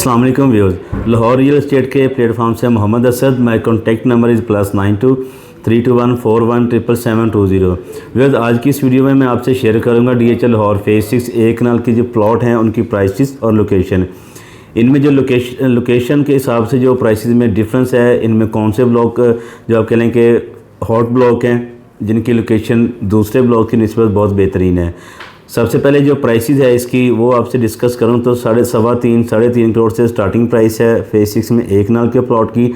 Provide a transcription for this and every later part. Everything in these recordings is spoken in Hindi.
अस्सलाम वालेकुम व्यूअर्स, लाहौर रियल एस्टेट के प्लेटफॉर्म से Mohammad Asad. My contact number is +92-321-417720। Viewers, आज की इस वीडियो में मैं आपसे शेयर करूंगा DHL लाहौर फेज़ 6 एक कनाल की जो प्लॉट हैं उनकी प्राइसेस और लोकेशन। इनमें जो लोकेशन के हिसाब से जो प्राइसेस में डिफरेंस है, इनमें कौन से ब्लॉक जो आप कह लें कि हॉट ब्लॉक हैं जिनकी लोकेशन दूसरे ब्लॉक की निस्बत बहुत बेहतरीन है। सबसे पहले जो प्राइसेस है इसकी वो आपसे डिस्कस करूं तो साढ़े तीन करोड़ से स्टार्टिंग प्राइस है फेज़ 6 में एक कनाल के प्लॉट की।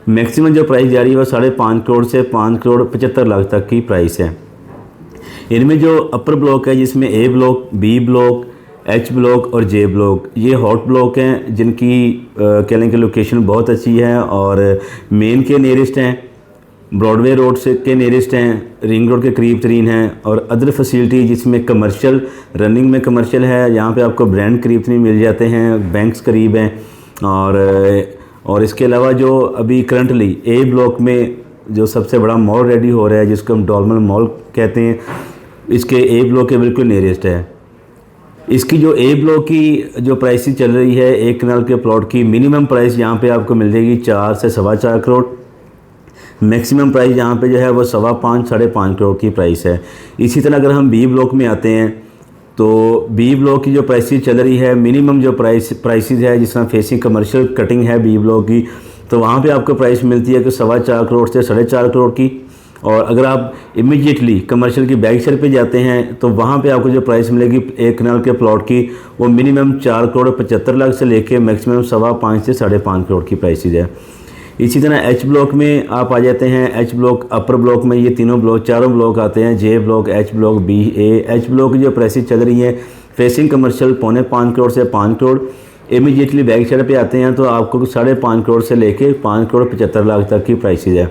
मैक्सिमम जो प्राइस जा रही है वो 5.5 करोड़ से 5,75,00,000 तक की प्राइस है। इनमें जो अपर ब्लॉक है जिसमें A block, B block, H block और J ब्लॉक, ये हॉट ब्लॉक हैं जिनकी कह लें कि लोकेशन बहुत अच्छी है और मेन के नियरेस्ट हैं, ब्रॉडवे रोड से के नियरेस्ट हैं, रिंग रोड के करीब तरीन हैं और अदर फैसिलिटी जिसमें कमर्शियल रनिंग में कमर्शियल है, यहाँ पे आपको ब्रांड करीब तरीन मिल जाते हैं, बैंक्स करीब हैं और इसके अलावा जो अभी करंटली A ब्लॉक में जो सबसे बड़ा मॉल रेडी हो रहा है जिसको हम डॉलमन मॉल कहते हैं, इसके A ब्लॉक के बिल्कुल नियरेस्ट है। इसकी जो A ब्लॉक की जो प्राइस चल रही है एक कनाल के प्लॉट की, मिनिमम प्राइस यहाँ पे आपको मिल जाएगी 4 से 4.25 करोड़। मैक्सिमम प्राइस यहाँ पे जो है वो 5.25 साढ़े 5 करोड़ की प्राइस है। इसी तरह अगर हम B ब्लॉक में आते हैं तो B ब्लॉक की जो प्राइस चल रही है, मिनिमम जो प्राइसेस है जिस तरह फेसिंग कमर्शियल कटिंग है B ब्लॉक की, तो वहाँ पे आपको प्राइस मिलती है कि 4.25 करोड़ से 4.5 करोड़ की। और अगर आप इमीडिएटली कमर्शियल की बैक साइड पे जाते हैं तो वहाँ पे आपको जो प्राइस मिलेगी एक कनाल के प्लॉट की वो मिनिमम 4,75,00,000 से लेके मैक्सिमम 5.25 से 5.5 करोड़ की प्राइस है। इसी तरह H ब्लॉक में आप आ जाते हैं। H ब्लॉक अपर ब्लॉक में ये चारों ब्लॉक आते हैं, J block, H block, B, A। H block की जो प्राइसेस चल रही हैं फेसिंग कमर्शियल 5.25 करोड़ से 5 करोड़। इमीडिएटली बैक साइड पे आते हैं तो आपको 5.5 करोड़ से लेके 5,75,00,000 तक की प्राइसेस है।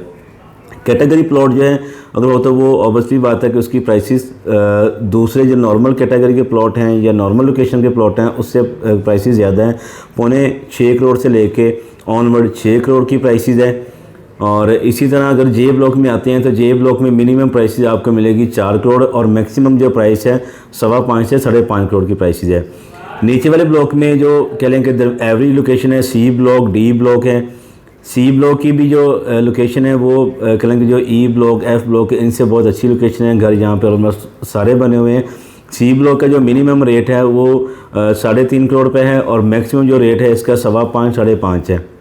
कैटेगरी प्लॉट जो है अगर हो तो वो ऑब्वियसली बात है कि उसकी प्राइसेस दूसरे जो नॉर्मल कैटेगरी के प्लॉट हैं या नॉर्मल लोकेशन के प्लॉट हैं उससे प्राइसेस ज़्यादा हैं। 5.25 करोड़ से लेके ऑनवर्ड 6 करोड़ की प्राइसेस है। और इसी तरह अगर J ब्लॉक में आते हैं तो J ब्लॉक में मिनिमम प्राइसेस आपको मिलेगी 4 करोड़ और मैक्सिमम जो प्राइस है 5.25 से 5.5 करोड़ की प्राइसेस है। नीचे वाले ब्लॉक में जो कह लें कि एवरेज लोकेशन है C ब्लॉक, D ब्लॉक है। C ब्लॉक की भी जो लोकेशन है वो कह लें कि जो E ब्लॉक, F ब्लॉक इनसे बहुत अच्छी लोकेशन है। घर यहाँ पर ऑलमोस्ट सारे बने हुए हैं। C ब्लॉक का जो मिनिमम रेट है वो 3.5 करोड़ पे है और मैक्सिमम जो रेट है इसका 5.25 साढ़े 5 है।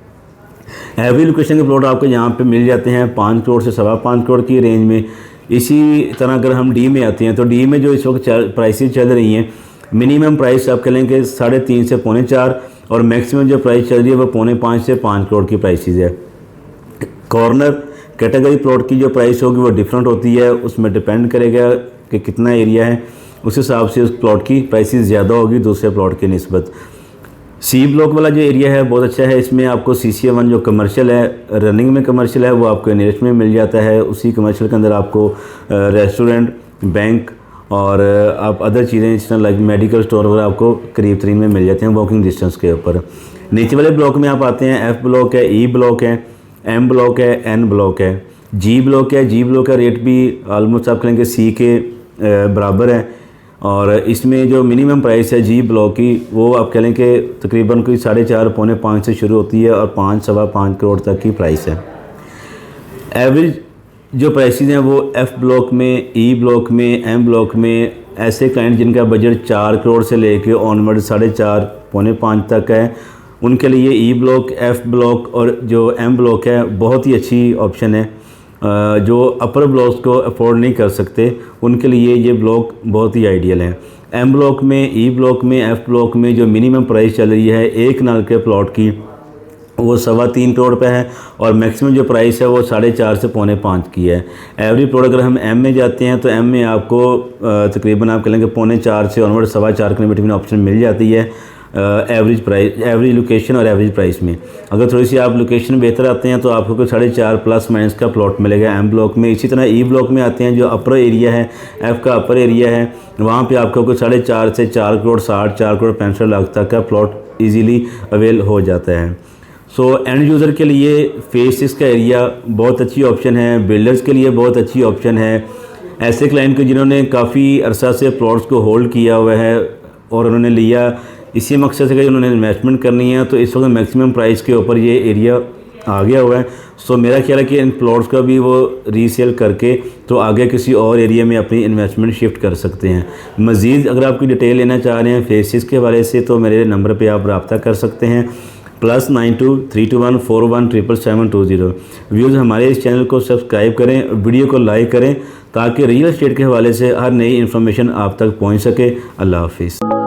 एवरी लोकेशन के प्लॉट आपको यहाँ पे मिल जाते हैं 5 करोड़ से 5.25 करोड़ की रेंज में। इसी तरह अगर हम D में आते हैं तो D में जो इस वक्त प्राइसेस चल रही हैं, मिनिमम प्राइस आप कह लें कि 3.5 से 4.25 और मैक्सिमम जो प्राइस चल रही है वो 4.25 से 5 करोड़ की प्राइसेस है। कॉर्नर कैटेगरी प्लॉट की जो प्राइस होगी वो डिफरेंट होती है, उसमें डिपेंड करेगा कि कितना एरिया है, उस हिसाब से उस प्लॉट की प्राइसेस ज़्यादा होगी दूसरे प्लॉट की निस्बत। C ब्लॉक वाला जो एरिया है बहुत अच्छा है। इसमें आपको CCA1 जो कमर्शियल है, रनिंग में कमर्शियल है, वो आपको नियरेस्ट में मिल जाता है। उसी कमर्शियल के अंदर आपको रेस्टोरेंट, बैंक और आप अदर चीज़ें जिस तरह लाइक मेडिकल स्टोर वगैरह आपको करीब तरीन में मिल जाते हैं वॉकिंग डिस्टेंस के ऊपर। नीचे वाले ब्लॉक में आप आते हैं, F ब्लॉक है, E ब्लॉक है, M ब्लॉक है, N ब्लॉक है, G ब्लॉक है। G ब्लॉक का रेट भी ऑलमोस्ट आप कहेंगे C के बराबर है और इसमें जो मिनिमम प्राइस है G ब्लॉक की वो आप कह लें कि तकरीबन कोई 4.5 पौने 5 से शुरू होती है और 5.25 करोड़ तक की प्राइस है। एवरेज जो प्राइसेस हैं वो F ब्लॉक में, E ब्लॉक में, M ब्लॉक में ऐसे क्लाइंट जिनका बजट 4 करोड़ से लेके ऑनवर्ड 4.5 पौने 5 तक है, उनके लिए E ब्लॉक, F ब्लॉक और जो M ब्लॉक है बहुत ही अच्छी ऑप्शन है। जो अपर ब्लॉक्स को अफोर्ड नहीं कर सकते उनके लिए ये ब्लॉक बहुत ही आइडियल है। M ब्लॉक में, E ब्लॉक में, F ब्लॉक में जो मिनिमम प्राइस चल रही है एक कनाल के प्लॉट की वो 3.25 करोड़ पे है और मैक्सिमम जो प्राइस है वो 4.5 से पौने 5 की है। एवरी प्लॉट अगर हम M में जाते हैं तो M में आपको तकरीबन आप कह लेंगे 4.25 से ऑनवर्ड 4.25 के बिटवीन ऑप्शन मिल जाती है एवरेज प्राइस, एवरेज लोकेशन और एवरेज प्राइस में। अगर थोड़ी सी आप लोकेशन बेहतर आते हैं तो आपको कोई 4.5 प्लस माइनस का प्लॉट मिलेगा M ब्लॉक में। इसी तरह E ब्लॉक में आते हैं, जो अपर एरिया है, F का अपर एरिया है, वहाँ पे आपको कोई 4.5 से 4 करोड़ 60, 4 करोड़ 65 लाख तक का प्लॉट ईजीली अवेल हो जाता है। सो एंड यूज़र के लिए फेज़ 6 का एरिया बहुत अच्छी ऑप्शन है, बिल्डर्स के लिए बहुत अच्छी ऑप्शन है। ऐसे क्लाइंट को जिन्होंने काफ़ी अरसा से प्लॉट्स को होल्ड किया हुआ है और उन्होंने लिया इसी मकसद से कि उन्होंने इन्वेस्टमेंट करनी है, तो इस वक्त मैक्सिमम प्राइस के ऊपर ये एरिया आ गया हुआ है। सो मेरा ख्याल है कि इन प्लॉट्स का भी वो रीसेल करके तो आगे किसी और एरिया में अपनी इन्वेस्टमेंट शिफ्ट कर सकते हैं। मज़ीद अगर आपकी डिटेल लेना चाह रहे हैं फेज 6 के हवाले से तो मेरे नंबर पे आप रब्ता कर सकते हैं, +923214177720। व्यूज़ हमारे इस चैनल को सब्सक्राइब करें, वीडियो को लाइक करें ताकि रियल एस्टेट के हवाले से हर नई इन्फॉर्मेशन आप तक पहुँच सके। अल्लाह हाफिज़।